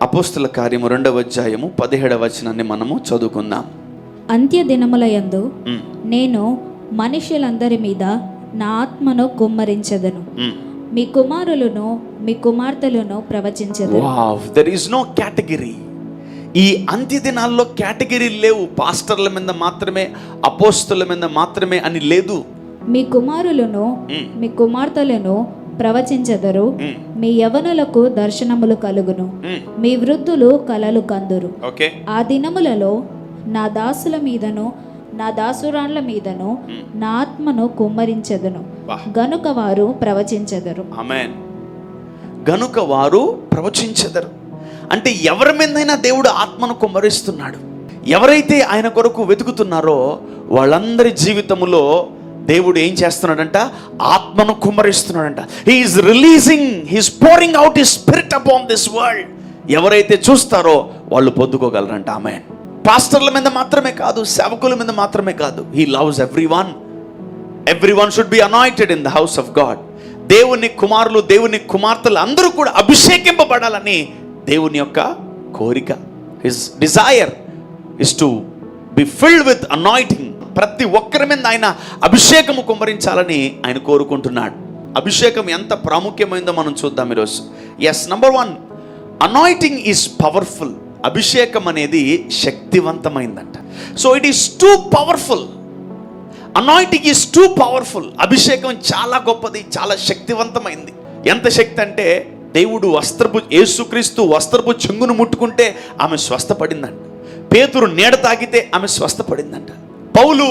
అపోస్తుల కార్యము 2వ అధ్యాయము 17వ వచనాన్ని మనము చదువుకుందాం. అంత్య దినములయందు నేను మనుషులందరి మీద నా ఆత్మను కుమ్మరించెదను. మీ కుమారులను మీ కుమార్తెలను ప్రవచించెదను. Wow, there is no category. ఈ అంత్య దినాల్లో కేటగిరీలు లేవు. పాస్టర్ల మీద మాత్రమే, అపోస్తుల మీద మాత్రమే అని లేదు. మీ కుమారులను మీ కుమార్తెలను ప్రవచించెదరు. మీ యవనులకు దర్శనములు కలుగును. మీ వృద్ధులు కలలు కందురు. ఆ దినములలో నా దాసుల మీదను నా దాసురాళ్ల మీదను నా ఆత్మను కుమ్మరించెదను. గనుక వారు ప్రవచించెదరు. ఆమేన్. గనుక వారు ప్రవచించెదరు అంటే ఎవరి మీదైనా దేవుడు ఆత్మను కుమ్మరిస్తున్నాడు. ఎవరైతే ఆయన కొరకు వెతుకుతున్నారో వాళ్ళందరి జీవితములో దేవుడు ఏం చేస్తున్నాడంట? ఆత్మను కుమ్మరిస్తున్నాడంట. He is releasing, he is pouring out his spirit upon this world. ఎవరైతే చూస్తారో వాళ్ళు పొందుకోగలరంట. ఆమేన్. పాస్టర్ల మీద మాత్రమే కాదు, సేవకుల మీద మాత్రమే కాదు. He loves everyone. Everyone should be anointed in the house of God. దేవుని కుమారులు, దేవుని కుమార్తెలు అందరూ కూడా అభిషేకింపబడాలని దేవుని యొక్క కోరిక. His Dzire is to be filled with anointing. ప్రతి ఒక్కరి మీద ఆయన అభిషేకము కుమ్మరించాలని ఆయన కోరుకుంటున్నాడు. అభిషేకం ఎంత ప్రాముఖ్యమైందో మనం చూద్దాం ఈరోజు. Yes, number 1, anointing is powerful. అభిషేకం అనేది శక్తివంతమైందంట. So it is too powerful. Anointing is too powerful. అభిషేకం చాలా గొప్పది, చాలా శక్తివంతమైంది. ఎంత శక్తి అంటే దేవుడు యేసుక్రీస్తు వస్త్రపు చెంగును ముట్టుకుంటే ఆమె స్వస్థపడిందంట. పేతురు నీడ తాగితే ఆమె స్వస్థపడిందంట. పౌలు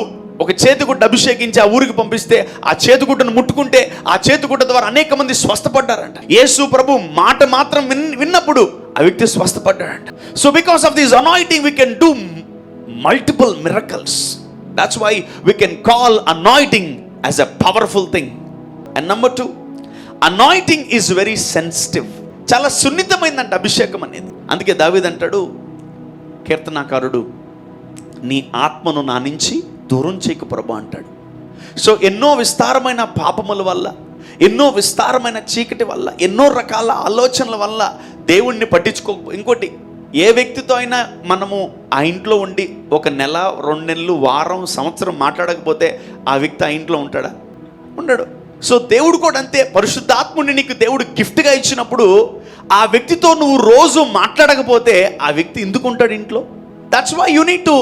ఒక చేతిగుడ్డ అభిషేకించి ఆ ఊరికి పంపిస్తే ఆ చేతిగుడ్డను ముట్టుకుంటే ఆ చేతిగుడ్డ ద్వారా అనేక మంది స్వస్థపడ్డారంట. యేసు ప్రభు మాట మాత్రం విన్నప్పుడు ఆ వ్యక్తి స్వస్థపడ్డాడంట. So because of this anointing we can do multiple miracles. That's why we can call anointing as a powerful thing. And number 2, anointing is very sensitive. చాలా సున్నితమైందంట అభిషేకం అనేది. అందుకే దావీదు అంటాడు, కీర్తనాకారుడు, నీ ఆత్మను నా నుంచి దూరం చేయకు ప్రభు అంటాడు. సో ఎన్నో విస్తారమైన పాపముల వల్ల, ఎన్నో విస్తారమైన చీకటి వల్ల, ఎన్నో రకాల ఆలోచనల వల్ల దేవుణ్ణి పట్టించుకో. ఇంకోటి, ఏ వ్యక్తితో అయినా మనము ఆ ఇంట్లో ఉండి 1 నెల, 2 నెలలు, వారం, సంవత్సరం మాట్లాడకపోతే ఆ వ్యక్తి ఆ ఇంట్లో ఉంటాడా? ఉండడు. సో దేవుడు కూడా అంతే. పరిశుద్ధాత్ముని నీకు దేవుడు గిఫ్ట్గా ఇచ్చినప్పుడు ఆ వ్యక్తితో నువ్వు రోజు మాట్లాడకపోతే ఆ వ్యక్తి ఎందుకు ఉంటాడు ఇంట్లో? That's why you need to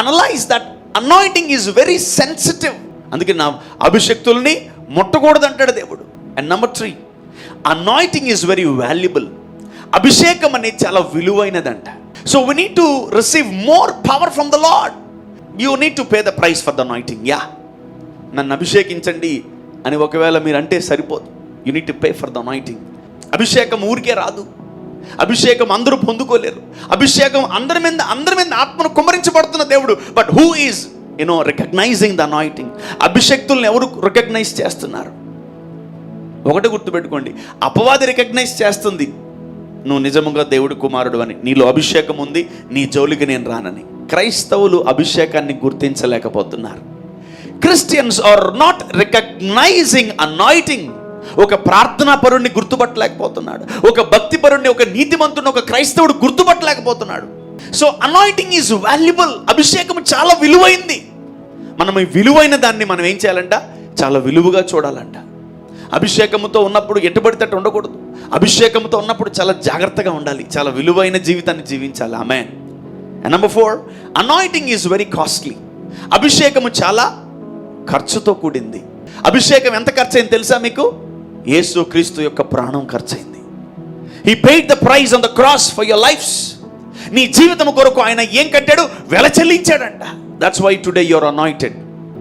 analyse that anointing is very sensitive. అందుకే నా అభిషక్తుల్ని ముట్టకూడదు అంటాడు దేవుడు. And number 3, anointing is very valuable. అభిషేకం అనేది చాలా విలువైనదంట. So we need to receive more power from the Lord. You need to pay the price for the anointing. Yeah, నన్ను అభిషేకించండి అని ఒకవేళ మీరు అంటే సరిపోదు. You need to pay for the anointing. అభిషేకం ఊరికే రాదు. అభిషేకం అందరూ పొందుకోలేరు. అభిషేకం అందరి మీద ఆత్మను కుమ్మరించబడుతున్న దేవుడు. But who is recognising the anointing? అభిషేక్తుల్ని ఎవరు రికగ్నైజ్ చేస్తున్నారు? ఒకటి గుర్తుపెట్టుకోండి, అపవాది రికగ్నైజ్ చేస్తుంది నువ్వు నిజముగా దేవుడి కుమారుడు అని, నీలో అభిషేకం ఉంది, నీ జోలికి నేను రానని. క్రైస్తవులు అభిషేకాన్ని గుర్తించలేకపోతున్నారు. Christians are not recognising anointing. ఒక ప్రార్థనా పరుణ్ణి గుర్తుపట్టలేకపోతున్నాడు. ఒక భక్తి పరుణ్ణి, ఒక నీతిమంతుని, ఒక క్రైస్తవుడు గుర్తుపట్టలేకపోతున్నాడు. So anointing is valuable. అభిషేకం చాలా విలువైంది. మనం ఈ విలువైన దాన్ని మనం ఏం చేయాలంట? చాలా విలువగా చూడాలంట. అభిషేకంతో ఉన్నప్పుడు ఎటుబడితే అటు ఉండకూడదు. అభిషేకంతో ఉన్నప్పుడు చాలా జాగ్రత్తగా ఉండాలి. చాలా విలువైన జీవితాన్ని జీవించాలి. ఆమేన్. And number 4, anointing is very costly. అభిషేకము చాలా ఖర్చుతో కూడింది. అభిషేకం ఎంత ఖర్చు అయింది తెలుసా మీకు? యేసు క్రీస్తు యొక్క ప్రాణం ఖర్చయింది. He paid the price on the cross for your lifes. నీ జీవితం కొరకు ఆయన ఏం కట్టాడు? వెల చెల్లించాడంట. That's why today you are anointed.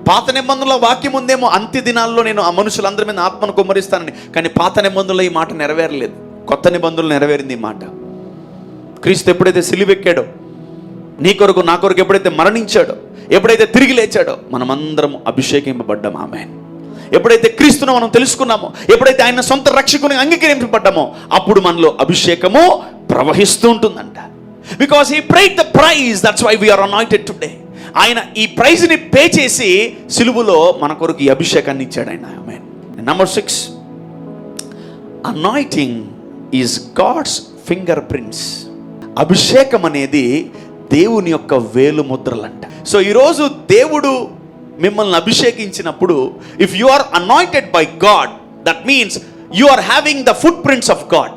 పాత నిబంధనల వాక్యం ఉందేమో, అంత్య దినాల్లో నేను ఆ మనుషులందరి మీద ఆత్మను కుమ్మరిస్తానని. కానీ పాత నిబంధనలో ఈ మాట నెరవేరలేదు. కొత్త నిబంధనలు నెరవేరింది ఈ మాట. క్రీస్తు ఎప్పుడైతే సిలువెక్కాడో, నీ కొరకు నా కొరకు ఎప్పుడైతే మరణించాడో, ఎప్పుడైతే తిరిగి లేచాడో, మనమందరం అభిషేకింపబడ్డాం. ఆమేన్. ఎప్పుడైతే క్రీస్తును మనం తెలుసుకున్నామో, ఎప్పుడైతే ఆయన సొంత రక్షకుని అంగీకరింపబడ్డామో, అప్పుడు మనలో అభిషేకము ప్రవహిస్తూ ఉంటుందంట. Because he paid the price. That's why we are anointed today. ఆయన ఈ ప్రైజ్ని పే చేసి సిలువలో మన కొరకు ఈ అభిషేకాన్ని ఇచ్చాడు ఆయన. ఆమేన్. Number 6, anointing is God's fingerprints. అభిషేకం అనేది దేవుని యొక్క వేలు ముద్రలంట. సో ఈరోజు దేవుడు మిమ్మల్ని అభిషేకించినప్పుడు, if you are anointed by God, that means you are having the footprints of God.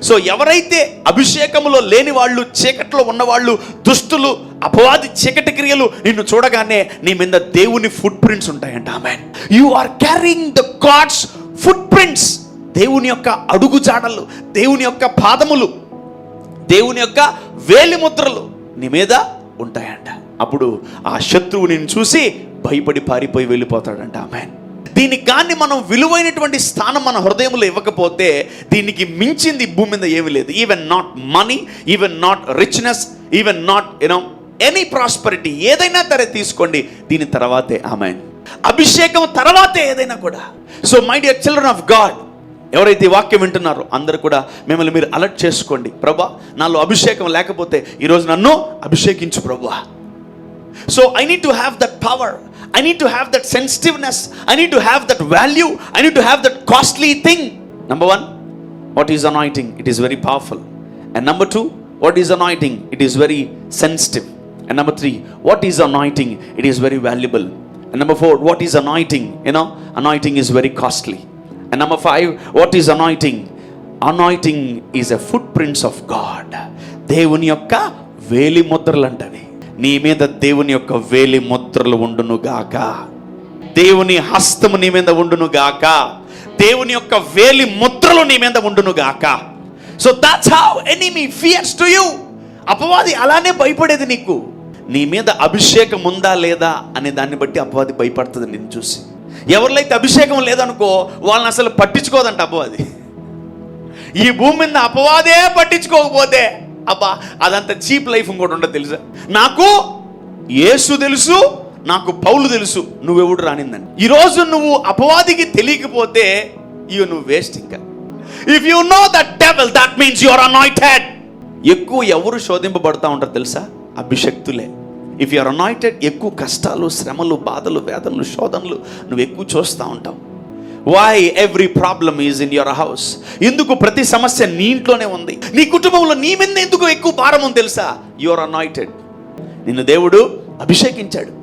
So ఎవరైతే అభిషేకములో లేని వాళ్ళు, చీకట్లో ఉన్నవాళ్ళు, దుష్టులు, అపవాది చీకటి క్రియలు నిన్ను చూడగానే నీ మీద దేవుని ఫుట్ ప్రింట్స్ ఉంటాయంట. ఆమేన్. You are carrying the God's footprints. దేవుని యొక్క అడుగు జాడలు, దేవుని యొక్క పాదములు, దేవుని యొక్క వేలి ముద్రలు నీ మీద ఉంటాయంట. అప్పుడు ఆ శత్రువు నిన్ను చూసి భయపడి పారిపోయి వెళ్ళిపోతాడంట. ఆమేన్. దీనికి కానీ మనం విలువైనటువంటి స్థానం మన హృదయంలో ఇవ్వకపోతే, దీనికి మించింది భూమి మీద ఏమీ లేదు. Even not money, even not richness, even not any prosperity, ఏదైనా సరే తీసుకోండి, దీని తర్వాతే. ఆమేన్. అభిషేకం తర్వాతే ఏదైనా కూడా. So my dear children of God, ఎవరైతే ఈ వాక్యం వింటున్నారో అందరూ కూడా మిమ్మల్ని మీరు అలర్ట్ చేసుకోండి. ప్రభా, నాలో అభిషేకం లేకపోతే ఈరోజు నన్ను అభిషేకించు ప్రభువా. So I need to have that power. I need to have that sensitiveness. I need to have that value. I need to have that costly thing. Number 1, what is anointing? It is very powerful. And number 2, what is anointing? It is very sensitive. And number 3, what is anointing? It is very valuable. And number 4, what is anointing? Anointing is very costly. And number 5, what is anointing? Anointing is a footprints of God. దేవుని యొక్క వేలి ముద్రలు అంటవి. నీ మీద దేవుని యొక్క వేలి ముద్రలు ఉండును గాక. దేవుని హస్తము నీ మీద ఉండును గాక. దేవుని యొక్క వేలి ముద్రలు నీ మీద ఉండును గాక. So that's how enemy fears to you. అపవాది అలానే భయపడేది నీకు. నీ మీద అభిషేకం ఉందా లేదా అనే దాన్ని బట్టి అపవాది భయపడుతుంది నిన్ను చూసి. ఎవరిలైతే అభిషేకం లేదనుకో వాళ్ళని అసలు పట్టించుకోదంట అపవాది. ఈ భూమి మీద అపవాదే పట్టించుకోకపోతే అబ్బా అదంతా చీప్ లైఫ్ ఇంకోటి ఉండదు తెలుసా. నాకు యేసు తెలుసు, నాకు పౌలు తెలుసు, నువ్వెవడు రానిందని. ఈరోజు నువ్వు అపవాదికి తెలియకపోతే నువ్వు వేస్ట్. ఇంకా if you know that devil, that means you are anointed. ఎక్కువ ఎవరు శోధింపబడతా ఉంటారు తెలుసా? అభిషక్తులే. ఇఫ్ యు ఆర్ అనాయింటెడ్, ఎక్కువ కష్టాలు, శ్రమలు, బాధలు, వేదనలు, శోధనలు నువ్వు ఎక్కువ చూస్తూ ఉంటావు. Why every problem is in your house. ఎందుకు ప్రతి సమస్య నీ ఇంట్లోనే ఉంది? నీ కుటుంబంలో నీ మీద ఎందుకు ఎక్కువ భారం ఉంది తెలుసా? You are anointed. నిన్ను దేవుడు అభిషేకించాడు.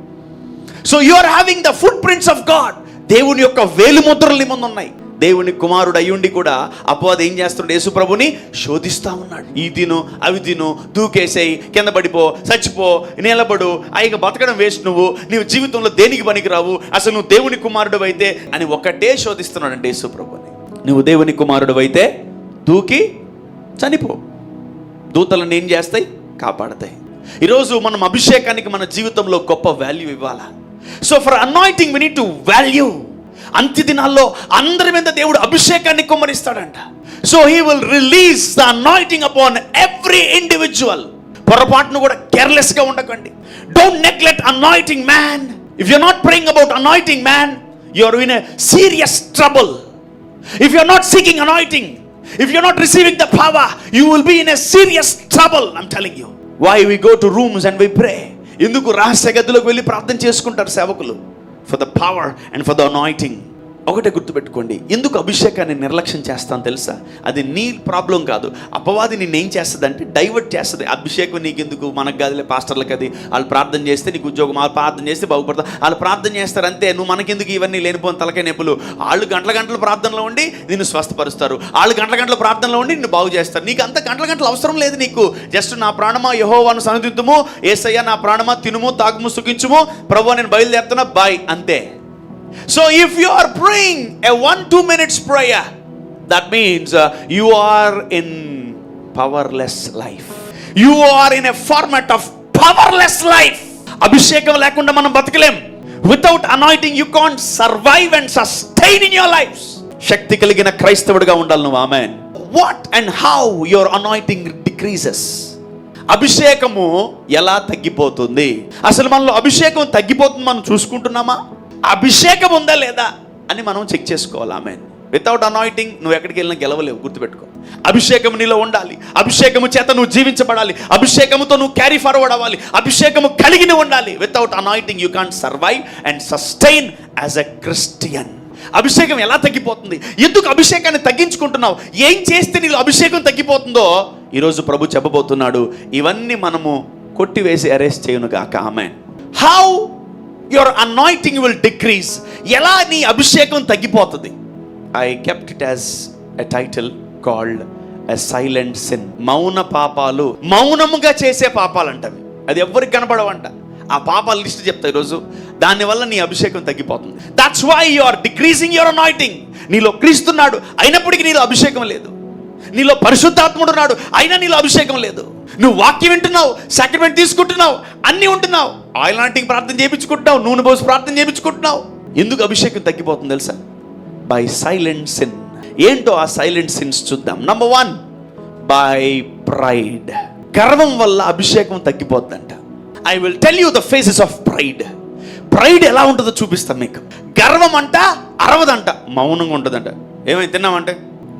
So you are having the footprints of God. దేవుని యొక్క వేలు ముద్రలు నీ ముందు ఉన్నాయి. దేవుని కుమారుడు అయ్యుండి కూడా అపవాది ఏం చేస్తున్నాడు? యేసు ప్రభుని శోధిస్తా ఉన్నాడు. ఈ తిను, అవి తిను, దూకేసేయి, కింద పడిపో, చచ్చిపో, నిలబడు, ఇక బతకడం వేస్ట్, నువ్వు జీవితంలో దేనికి పనికిరావు, అసలు నువ్వు దేవుని కుమారుడు అయితే అని ఒకటే శోధిస్తున్నాడు అంటే యేసు ప్రభుని. నువ్వు దేవుని కుమారుడు అయితే దూకి చనిపో. దూతలను ఏం చేస్తాయి? కాపాడతాయి. ఈరోజు మనం అభిషేకానికి మన జీవితంలో గొప్ప వాల్యూ ఇవ్వాలా. So for anointing we need to value. అంత్య దినాల్లో అందరి మీద దేవుడు అభిషేకాన్ని కుమ్మరిస్తాడంట. So he will release the anointing upon every individual. పొరపాటును కూడా కేర్లెస్ గా ఉండకండి. Don't neglect anointing man. If you are not praying about anointing man, you are in a serious trouble. If you are not seeking anointing, if you are not receiving the power, you will be in a serious trouble. I am telling you. Why we go to rooms and we pray. ఎందుకు రహస్య గదులకు వెళ్ళి ప్రార్థన చేసుకుంటారు సేవకులు? For the power and for the anointing. ఒకటే గుర్తుపెట్టుకోండి, ఎందుకు అభిషేకాన్ని నిర్లక్ష్యం చేస్తాను తెలుసా? అది నీ ప్రాబ్లం కాదు. అపవాది నిన్ను ఏం చేస్తుంది అంటే డైవర్ట్ చేస్తుంది. అభిషేకం నీకెందుకు, మనకు కాదులే, పాస్టర్లకు అది, వాళ్ళు ప్రార్థన చేస్తే నీకు ఉద్యోగం, వాళ్ళు ప్రార్థన చేస్తే బాగుపడతావు, వాళ్ళు ప్రార్థన చేస్తారు అంతే, నువ్వు మనకెందుకు ఇవన్నీ లేనిపోని తలకాయ నొప్పులు. వాళ్ళు గంటల ప్రార్థనలో ఉండి నిన్ను స్వస్థపరుస్తారు, వాళ్ళు గంటల ప్రార్థనలో ఉండి నిన్ను బాగు చేస్తారు. నీకు అంత గంటల అవసరం లేదు. నీకు జస్ట్ నా ప్రాణమా యెహోవాను సన్నిధింతుము, యేసయ్య నా ప్రాణమా తినుము, తాగుము, సుఖించుము, ప్రభువా నేను బయలుదేరుతున్నా, బాయ్, అంతే. So if you are praying a 1-2 minutes prayer, that means you are in powerless life. You are in a format of powerless life. అభిషేకం లేకుండా మనం బతకలేం. Without anointing you can't survive and sustain in your lives. శక్తి కలిగిన క్రైస్తవుడిగా ఉండాలి నువ్వు. ఆమేన్. What and how your anointing decreases? అభిషేకము ఎలా తగ్గిపోతుంది? అసలు మనలో అభిషేకం తగ్గిపోతుంది మనం చూసుకుంటున్నామా? అభిషేకం ఉందా లేదా అని మనం చెక్ చేసుకోవాలి. ఆమేన్. వితౌట్ అనాయింటింగ్ నువ్వు ఎక్కడికి వెళ్ళినా గెలవలేవు, గుర్తుపెట్టుకో. అభిషేకం నీలో ఉండాలి. అభిషేకము చేత నువ్వు జీవించబడాలి. అభిషేకముతో నువ్వు క్యారీ ఫార్వర్డ్ అవ్వాలి. అభిషేకము కలిగి ఉండాలి. Without anointing you can't survive and sustain as a Christian. అభిషేకం ఎలా తగ్గిపోతుంది? ఎందుకు అభిషేకాన్ని తగ్గించుకుంటున్నావు? ఏం చేస్తే నీలో అభిషేకం తగ్గిపోతుందో ఈరోజు ప్రభు చెప్పబోతున్నాడు, ఇవన్నీ మనము కొట్టివేసి అరెస్ట్ చేయను గాక. ఆమేన్. How your anointing will decrease, ఎలా నీ అభిషేకం తగ్గిపోతుంది. I kept it as a title called a silent sin. మౌన పాపాలు, మౌనముగా చేసే పాపాలు అంటవి, అది ఎవ్వరికి కనపడవంట. ఆ పాపాల లిస్ట్ చెప్తా ఈరోజు. దానివల్ల నీ అభిషేకం తగ్గిపోతుంది. That's why you are decreasing your anointing. నీలో క్రీస్తున్నాడు అయినప్పటికీ నీలో అభిషేకం లేదు. నీలో పరిశుద్ధాత్ముడు ఉన్నాడు అయినా నీలో అభిషేకం లేదు. నువ్వు వాక్యం వింటున్నావు, సాక్రమెంట్ తీసుకుంటున్నావు, అన్నీ ఉంటున్నావు, ఆయిల్ నాటింగ్ ప్రార్థన చేయించుకుంటున్నావు, నూనె పోసి ప్రార్థన చేయించుకుంటున్నావు. ఎందుకు అభిషేకం తగ్గిపోతుంది తెలుసా? By silent sin. ఏంటో ఆ సైలెంట్ సిన్స్ చూద్దాం. Number 1, by pride. గర్వం వల్ల అభిషేకం తగ్గిపోతుందంట. I will tell you the faces of pride. Pride ఎలా ఉంటుందో చూపిస్తాను మీకు. గర్వం అంట అరవదంట, మౌనంగా ఉంటుందంట. ఏమైనా తిన్నామంటే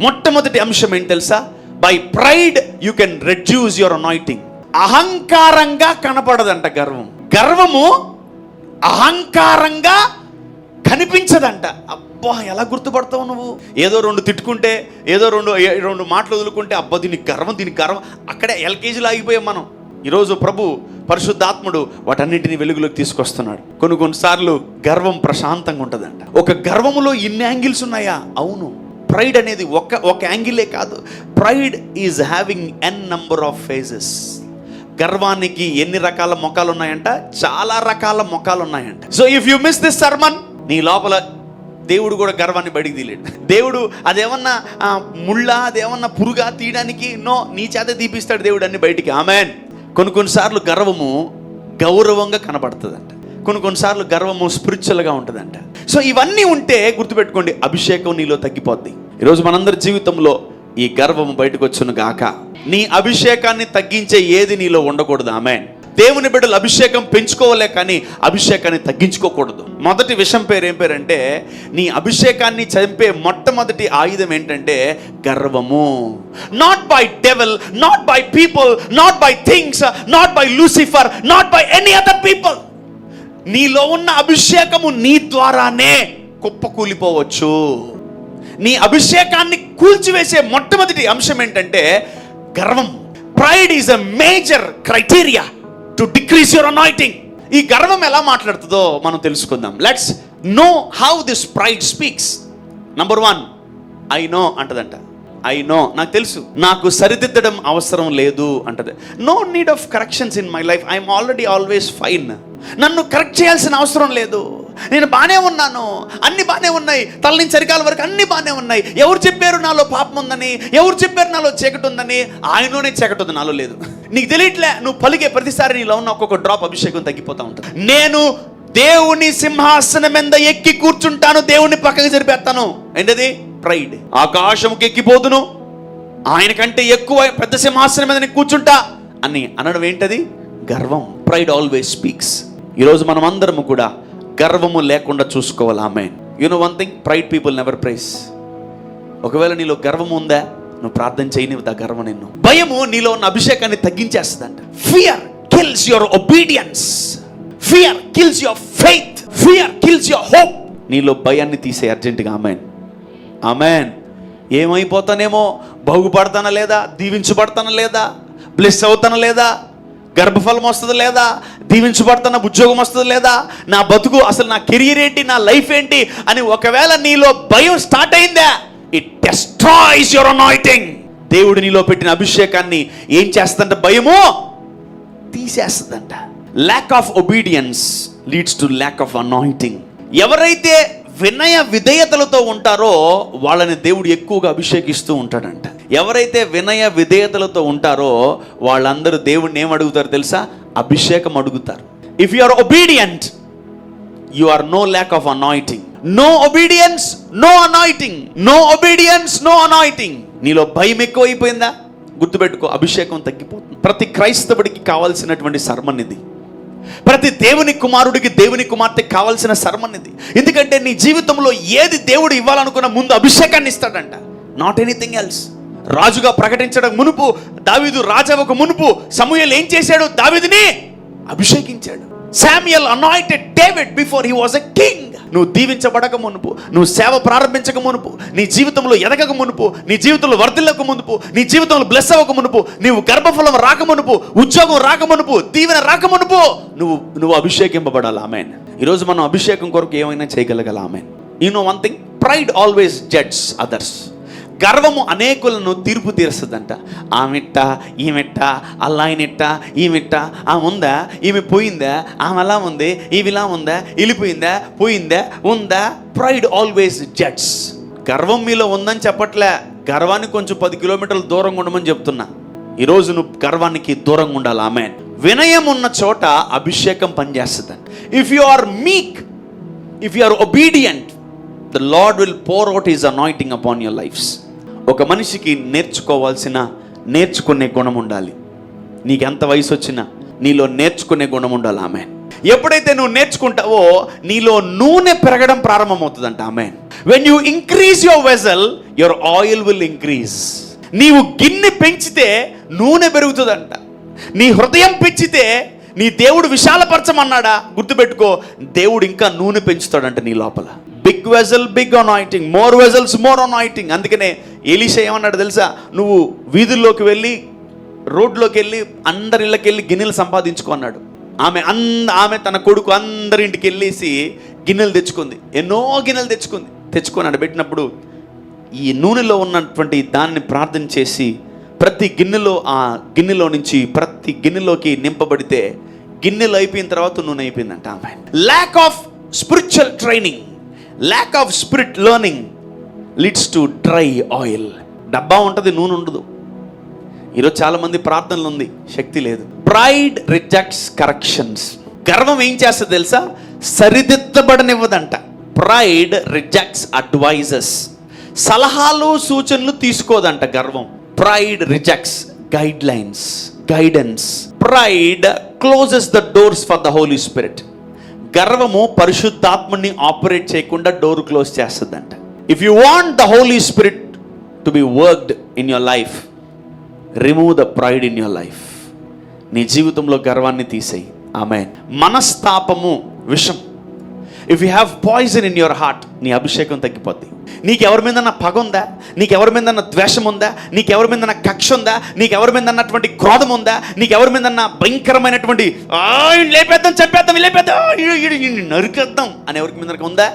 మొట్టమొదటి అంశం ఏంటి తెలుసా? By pride you can reduce your anointing. అహంకారంగా కనపడదంట గర్వం. గర్వము అహంకారంగా కనిపించదంట. అబ్బా, ఎలా గుర్తుపడతావు నువ్వు? ఏదో 2 తిట్టుకుంటే, ఏదో రెండు మాటలు వదులుకుంటే, అబ్బా దీనికి గర్వం, అక్కడే ఎల్కేజీలో ఆగిపోయాం మనం. ఈరోజు ప్రభు పరిశుద్ధాత్ముడు వాటన్నింటినీ వెలుగులోకి తీసుకొస్తున్నాడు. కొన్నిసార్లు గర్వం ప్రశాంతంగా ఉంటుందంట. ఒక గర్వములో ఇన్ని యాంగిల్స్ ఉన్నాయా? అవును. ప్రైడ్ అనేది ఒక యాంగిలే కాదు. Pride is having an number of phases. గర్వానికి ఎన్ని రకాల ముఖాలు ఉన్నాయంట? చాలా రకాల ముఖాలు ఉన్నాయంట. So if you miss this sermon, నీ లోపల దేవుడు కూడా గర్వాన్ని బయటికి తీయలేడు. దేవుడు అదేమన్నా ముళ్ళ, అదేమన్నా పురుగా తీయడానికి నీ చేత తీపిస్తాడు దేవుడు అన్ని బయటికి. ఆమెన్. కొన్నిసార్లు గర్వము గౌరవంగా కనబడుతుందంట, కొన్నిసార్లు గర్వము స్పిరిచువల్గా ఉంటుందంట. సో ఇవన్నీ ఉంటే గుర్తుపెట్టుకోండి, అభిషేకం నీలో తగ్గిపోద్ది. ఈరోజు మనందరి జీవితంలో ఈ గర్వము బయటకు వచ్చును గాక. నీ అభిషేకాన్ని తగ్గించే ఏది నీలో ఉండకూడదు. ఆమేన్. దేవుని బిడ్డలు అభిషేకం పెంచుకోవాలే కానీ అభిషేకాన్ని తగ్గించుకోకూడదు. మొదటి విషయం ఏం పేరంటే, నీ అభిషేకాన్ని చంపే మొట్టమొదటి ఆయుధం ఏంటంటే గర్వము. Not by devil, not by people, not by things, not by Lucifer, not by any other people. నీలో ఉన్న అభిషేకము నీ ద్వారానే కుప్పకూలిపోవచ్చు. నీ అభిషేకాన్ని కూల్చివేసే మొట్టమొదటి అంశం ఏంటంటే గర్వం. Pride is a major criteria to decrease your anointing. ఈ గర్వం ఎలా మాట్లాడుతుందో మనం తెలుసుకుందాం. Let's know how this pride speaks. Number 1, I know అంటదంట. ఐ నో, నాకు తెలుసు, నాకు సరిదిద్దడం అవసరం లేదు అంటది. No need of corrections in my life, I'm already always fine. నన్ను కరెక్ట్ చేయాల్సిన అవసరం లేదు, నేను బాగానే ఉన్నాను, అన్ని బాగానే ఉన్నాయి, తల నుంచి చరికాల వరకు అన్ని బాగానే ఉన్నాయి. ఎవరు చెప్పారు నాలో పాపం ఉందని? ఎవరు చెప్పారు నాలో చీకటి ఉందని? ఆయనలోనే చీకటి ఉంది, నాలో లేదు. నీకు తెలియట్లే, నువ్వు పలికే ప్రతిసారి నీలో ఉన్న ఒక్కొక్క డ్రాప్ అభిషేకం తగ్గిపోతూ ఉంటుంది. నేను దేవుని సింహాసనం మీద ఎక్కి కూర్చుంటాను, దేవుని పక్కకి జరిపేస్తాను. ఏంటది? ప్రైడ్. ఆకాశంకి ఎక్కిపోదును, ఆయన కంటే ఎక్కువ పెద్ద సింహాసనం మీద నేను కూర్చుంటా అని అనడం ఏంటది? గర్వం. Pride always speaks. ఈరోజు మనం అందరము కూడా గర్వము లేకుండా చూసుకోవాలి. ఆమేన్. You know one thing, pride people never praise. ఒకవేళ నీలో గర్వం ఉందా, నువ్వు ప్రార్థన చేయనివ్వదు ఆ గర్వం నిన్ను. భయము నీలో ఉన్న అభిషేకాన్ని తగ్గించేస్తుందంట. Fear kills your obedience, fear kills your faith, fear kills your hope. నీలో భయాన్ని తీసే అర్జెంటుగా. ఆమేన్. ఆమేన్. ఏమైపోతానేమో, బాగుపడతానా లేదా, దీవించబడతానా లేదా, బ్లెస్ అవుతానా లేదా, గర్భఫలం వస్తుంది లేదా, దీవించబడతాన ఉద్యోగం వస్తుంది లేదా, నా బతుకు అసలు, నా కెరీర్ ఏంటి, నా లైఫ్ ఏంటి అని ఒకవేళ నీలో భయం స్టార్ట్ అయిందా, ఇట్ డెస్ట్రాయ్స్ యువర్ అనాయింటింగ్. దేవుడు నీలో పెట్టిన అభిషేకాన్ని ఏం చేస్తుందంట? భయము తీసేస్తుందంట. Lack of obedience leads to lack of anointing. ఎవరైతే వినయ విధేయతలతో ఉంటారో వాళ్ళని దేవుడు ఎక్కువగా అభిషేకిస్తూ ఉంటాడంట. ఎవరైతే వినయ విధేయతలతో ఉంటారో వాళ్ళందరూ దేవుడిని ఏం అడుగుతారు తెలుసా? అభిషేకం అడుగుతారు. If you are obedient, you are no lack of anointing. No obedience, no anointing. No obedience, no anointing. నీలో భయం ఎక్కువ అయిపోయిందా? గుర్తుపెట్టుకో, అభిషేకం తగ్గిపోతుంది. ప్రతి క్రైస్తవుడికి కావాల్సినటువంటి సర్మన్ ఇది. ప్రతి దేవుని కుమారుడికి, దేవుని కుమార్తెకి కావాల్సిన సర్మన్ ఇది. ఎందుకంటే నీ జీవితంలో ఏది దేవుడు ఇవ్వాలనుకున్న ముందు అభిషేకాన్ని ఇస్తాడంట, నాట్ ఎనీథింగ్ ఎల్స్. రాజుగా ప్రకటించడం మునుపు, దావీదు రాజావకు మునుపు సమూయేలు ఏం చేశాడు? దావీదుని అభిషేకించాడు. Samuel anointed David before he was a king. నువ్వు దీవించబడక మునుపు, నువ్వు సేవ ప్రారంభించక మునుపు, నీ జీవితంలో ఎదగక మునుపు, నీ జీవితంలో వర్ధిల్లక మునుపు, నీ జీవితంలో బ్లెస్ అవ్వక మునుపు, నీవు గర్భఫలం రాక మునుపు, ఉద్యోగం రాక మునుపు, దీవెన రాక మునుపు నువ్వు అభిషేకింపబడాలి. ఆమేన్. ఈరోజు మనం అభిషేకం కొరకు ఏమైనా చేయగలగాల. ఆమేన్. You know one thing, pride always judge others. గర్వము అనేకులను తీర్పు తీరుస్తుందంట. ఆమెట్ట, ఈమెట్ట, అల్లాయనెట్ట, ఈమెట్ట, ఆమె ఉందా, ఈమె పోయిందా, ఆమె అలా ఉంది, ఈవిలా ఉందా, వెళ్ళిపోయిందా, పోయిందా, ఉందా. Pride always judge. గర్వం మీలో ఉందని చెప్పట్లే, గర్వాన్ని కొంచెం 10 కిలోమీటర్ల దూరంగా ఉండమని చెప్తున్నా. ఈరోజు నువ్వు గర్వానికి దూరంగా ఉండాలి. ఆమేన్. వినయం ఉన్న చోట అభిషేకం పనిచేస్తుందంట. If you are meek, if you are obedient, the Lord will pour out his anointing upon your lifes. ఒక మనిషికి నేర్చుకునే గుణం ఉండాలి. నీకు ఎంత వయసు వచ్చినా నీలో నేర్చుకునే గుణం ఉండాలి. ఆమెన్. ఎప్పుడైతే నువ్వు నేర్చుకుంటావో నీలో నూనె పెరగడం ప్రారంభమవుతుందంట. ఆమెన్. When you increase your vessel, your oil will increase. నీవు గిన్నె పెంచితే నూనె పెరుగుతుందంట. నీ హృదయం పెంచితే నీ దేవుడు విశాలపరచమన్నాడా? గుర్తుపెట్టుకో, దేవుడు ఇంకా నూనె పెంచుతాడంట నీ లోపల. Big vessel big anointing, more vessels more anointing. అందుకనే ఎలీషా ఏమన్నాడు తెలుసా? నువ్వు వీధుల్లోకి వెళ్ళి, రోడ్లోకి వెళ్ళి, అందరి ఇళ్ళకి వెళ్ళి గిన్నెలు సంపాదించుకో అన్నాడు. ఆమె తన కొడుకు అందరి ఇంటికి వెళ్ళేసి గిన్నెలు తెచ్చుకుంది. ఎన్నో గిన్నెలు తెచ్చుకున్నాడు. పెట్టినప్పుడు ఈ నూనెలో ఉన్నటువంటి దాన్ని ప్రార్థన చేసి ప్రతి గిన్నెలో, ఆ గిన్నెలో నుంచి ప్రతి గిన్నెలోకి నింపబడితే గిన్నెలు అయిపోయిన తర్వాత నూనె అయిపోయిందంట. ఆమె lack of spiritual training, lack of spirit learning leads to dry oil. డబ్బా ఉంటుంది, నూనె ఉండదు. ఈరోజు చాలా మంది ప్రార్థనలు ఉంది, శక్తి లేదు. Pride rejects corrections. గర్వం ఏం చేస్తుంది తెలుసా? సరిదిద్దబడనివ్వదంట. Pride rejects advises. సలహాలు సూచనలు తీసుకోదంట గర్వం. Pride rejects guidance. Pride closes the doors for the Holy Spirit. గర్వము పరిశుద్ధాత్మని ఆపరేట్ చేయకుండా డోర్ క్లోజ్ చేస్తుందంట. If you want the Holy Spirit to be worked in your life, remove the pride in your life. నీ జీవితంలో గర్వాన్ని తీసేయి. ఆమేన్. మనస్తాపము విషం. If you have poison in your heart, నీ అభిషేకం తగ్గిపోద్ది. నీకెవరి మీద పగ ఉందా? నీకెవరి మీద ద్వేషం ఉందా? నీకెవరి మీద కక్ష ఉందా? నీకెవరి మీద అన్నటువంటి క్రోధం ఉందా? నీకెవరి మీద భయంకరమైనటువంటి లేపేద్దాం, చెప్పేద్దాం, లేపేద్దాం, నరికేద్దాం అని ఎవరికి మీద ఉందా?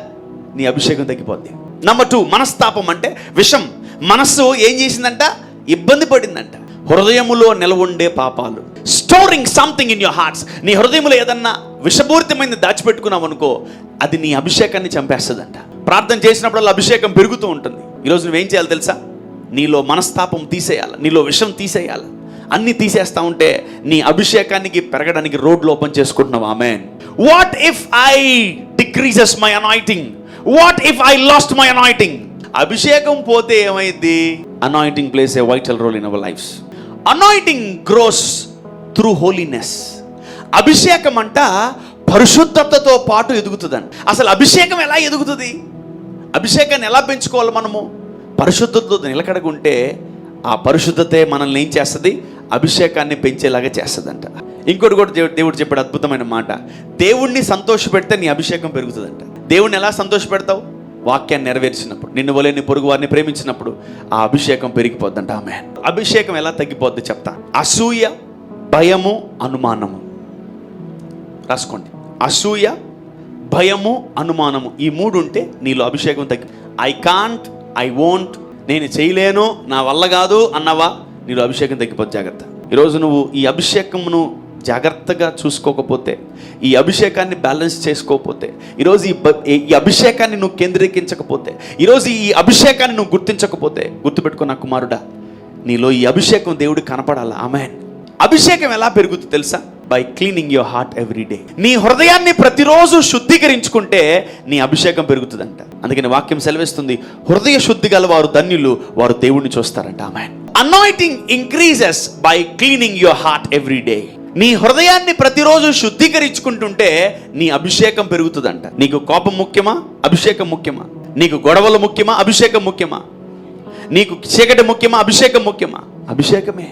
నీ అభిషేకం తగ్గిపోద్ది. నెంబర్ 2, మనస్తాపం అంటే విషం. మనస్సు ఏం చేసిందంట? ఇబ్బంది పడిందంట. హృదయములో నిలవుండే పాపాలు. Storing something in your hearts. నీ హృదయంలో ఏదన్నా విషపూరితమైనది దాచిపెట్టుకున్నావు అనుకో, అది నీ అభిషేకాన్ని చంపేస్తుందంట. ప్రార్థన చేసినప్పుడు అభిషేకం పెరుగుతూ ఉంటుంది. ఈరోజు నువ్వేం చేయాలి తెలుసా? నీలో మనస్తాపం తీసేయాలి, నీలో విషం తీసేయాలి. అన్ని తీసేస్తా ఉంటే నీ అభిషేకానికి పెరగడానికి రోడ్లు ఓపెన్ చేసుకుంటున్నావు. ఆమేన్. What if I decreases my anointing? What if I lost my anointing? అభిషేకం పోతే ఏమైంది? Anointing plays a vital role in our lifes. Anointing grows through holiness. అభిషేకం అంట పరిశుద్ధతతో పాటు ఎదుగుతుందండి. అసలు అభిషేకం ఎలా ఎదుగుతుంది? అభిషేకాన్ని ఎలా పెంచుకోవాలి మనము? పరిశుద్ధతతో నిలకడగుంటే ఆ పరిశుద్ధతే మనల్ని ఏం చేస్తుంది? అభిషేకాన్ని పెంచేలాగా చేస్తుందంట. ఇంకోటి కూడా దేవుడు చెప్పాడు అద్భుతమైన మాట. దేవుణ్ణి సంతోషపెడితే నీ అభిషేకం పెరుగుతుందంట. దేవుణ్ణి ఎలా సంతోషపెడతావు? వాక్యాన్ని నెరవేర్చినప్పుడు, నిన్ను వలె నీ పొరుగు వారిని ప్రేమించినప్పుడు ఆ అభిషేకం పెరిగిపోద్దంట. ఆమేన్. అభిషేకం ఎలా తగ్గిపోద్ది చెప్తా. అసూయ, భయము, అనుమానము. రాసుకోండి. అసూయ, భయము, అనుమానము. ఈ 3 ఉంటే నీలో అభిషేకం తగ్గి. ఐ కాంట్, ఐ వోంట్, నేను చేయలేను, నా వల్ల కాదు అన్నవా, నీలో అభిషేకం తగ్గిపోద్ది. జాగ్రత్త. ఈరోజు నువ్వు ఈ అభిషేకమును జాగ్రత్తగా చూసుకోకపోతే, ఈ అభిషేకాన్ని బ్యాలెన్స్ చేసుకోకపోతే, ఈరోజు ఈ అభిషేకాన్ని నువ్వు కేంద్రీకరించకపోతే, ఈరోజు ఈ అభిషేకాన్ని నువ్వు గుర్తించకపోతే, గుర్తుపెట్టుకో నా కుమారుడా, నీలో ఈ అభిషేకం దేవుడు కనపడాలి. ఆమేన్. అభిషేకం ఎలా పెరుగుతుంది తెలుసా? By cleaning your heart every day. నీ హృదయాన్ని ప్రతిరోజు శుద్ధీకరించుకుంటే నీ అభిషేకం పెరుగుతుందంట. అందుకని వాక్యం సెలవిస్తుంది, హృదయ శుద్ధి గల వారు ధన్యులు, వారు దేవుణ్ణి చూస్తారంట. ఆమేన్. Anointing increases by cleaning your heart every day. నీ హృదయాన్ని ప్రతిరోజు శుద్ధీకరించుకుంటుంటే నీ అభిషేకం పెరుగుతుందంట. నీకు కోపం ముఖ్యమా? అభిషేకం ముఖ్యమా? నీకు గొడవలు ముఖ్యమా? అభిషేకం ముఖ్యమా? నీకు చీకటి ముఖ్యమా? అభిషేకం ముఖ్యమా? అభిషేకమే.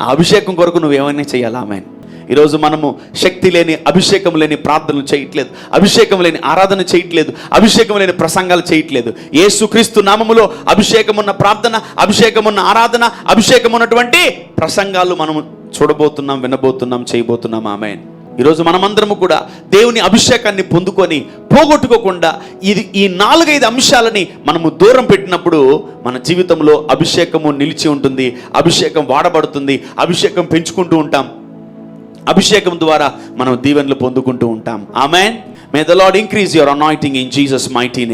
ఆ అభిషేకం కొరకు నువ్వేమైనా చేయాలి. ఆమేన్. ఈరోజు మనము శక్తి లేని, అభిషేకం లేని ప్రార్థనలు చేయట్లేదు, అభిషేకం లేని ఆరాధన చేయట్లేదు, అభిషేకం లేని ప్రసంగాలు చేయట్లేదు. యేసుక్రీస్తు నామములో అభిషేకం ఉన్న ప్రార్థన, అభిషేకం ఉన్న ఆరాధన, అభిషేకం ఉన్నటువంటి ప్రసంగాలు మనము చూడబోతున్నాం, వినబోతున్నాం, చేయబోతున్నాం. ఆమేన్. ఈరోజు మనమందరము కూడా దేవుని అభిషేకాన్ని పొందుకొని పోగొట్టుకోకుండా ఈ 4-5 అంశాలని మనము దూరం పెట్టినప్పుడు మన జీవితంలో అభిషేకము నిలిచి ఉంటుంది, అభిషేకం వాడబడుతుంది, అభిషేకం పెంచుకుంటూ ఉంటాం, అభిషేకం ద్వారా మనం దీవెనలు పొందుకుంటూ ఉంటాం. ఆమేన్. May the Lord increase your anointing in Jesus mighty name.